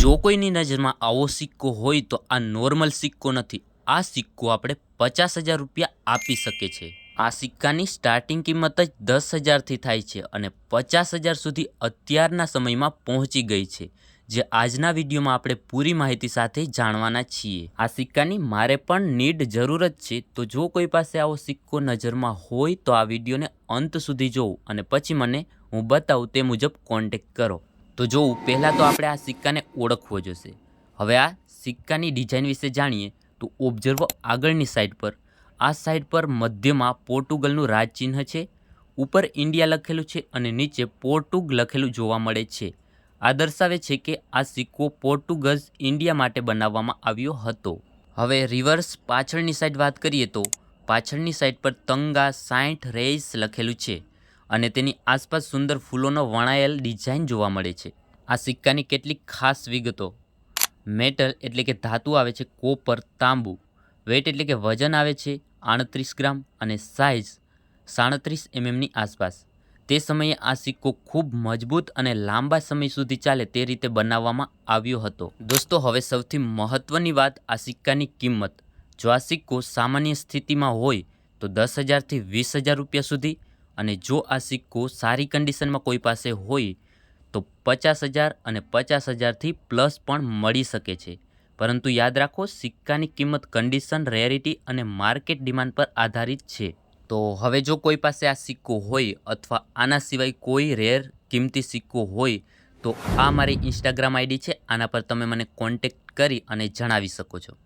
જો કોઈની નજરમાં આવો સિક્કો હોય તો આ નોર્મલ સિક્કો નથી. આ સિક્કો આપણે 50,000 રૂપિયા આપી શકે છે. આ સિક્કાની સ્ટાર્ટિંગ કિંમત જ 10,000થી થાય છે અને 50,000 સુધી અત્યારના સમયમાં પહોંચી ગઈ છે, જે આજના વિડીયોમાં આપણે પૂરી માહિતી સાથે જાણવાના છીએ. આ સિક્કાની મારે પણ નીડ જરૂરત છે, તો જો કોઈ પાસે આવો સિક્કો નજરમાં હોય તો આ વિડીયોને અંત સુધી જોવું અને પછી મને હું બતાવું તે મુજબ કોન્ટેક્ટ કરો. તો જોવું પહેલાં તો આપણે આ સિક્કાને ઓળખવો જોશે. હવે આ સિક્કાની ડિઝાઇન વિશે જાણીએ તો ઓબ્ઝર્વ આગળની સાઈડ પર, આ સાઈડ પર મધ્યમાં પોર્ટુગલનું રાજચિહ્ન છે, ઉપર ઇન્ડિયા લખેલું છે અને નીચે પોર્ટુગ લખેલું જોવા મળે છે. આ દર્શાવે છે કે આ સિક્કો પોર્ટુગઝ ઇન્ડિયા માટે બનાવવામાં આવ્યો હતો. હવે રિવર્સ પાછળની સાઈડ વાત કરીએ તો પાછળની સાઈડ પર તંગા 60 રેઇસ લખેલું છે અને તેની આસપાસ સુંદર ફૂલોનો વણાયેલ ડિઝાઇન જોવા મળે છે. આ સિક્કાની કેટલીક ખાસ વિગતો: મેટલ એટલે કે ધાતુ આવે છે કોપર, તાંબુ. વેટ એટલે કે વજન આવે છે 38 ગ્રામ અને સાઇઝ 37 mmની આસપાસ. તે સમયે આ સિક્કો ખૂબ મજબૂત અને લાંબા સમય સુધી ચાલે તે રીતે બનાવવામાં આવ્યો હતો. દોસ્તો, હવે સૌથી મહત્ત્વની વાત આ સિક્કાની કિંમત. જો આ સિક્કો સામાન્ય સ્થિતિમાં હોય તો 10,000થી 20,000 રૂપિયા સુધી, અને જો આ સિક્કો સારી કન્ડિશનમાં કોઈ પાસે હોય તો 50,000 અને 50,000થી પ્લસ પણ મળી શકે છે. પરંતુ યાદ રાખો, સિક્કાની કિંમત કન્ડિશન, રેરિટી અને માર્કેટ ડિમાન્ડ પર આધારિત છે. તો હવે જો કોઈ પાસે આ સિક્કો હોય અથવા આના સિવાય કોઈ રેર કિંમતી સિક્કો હોય તો આ મારી ઇન્સ્ટાગ્રામ આઈડી છે, આના પર તમે મને કોન્ટેક્ટ કરી અને જણાવી શકો છો.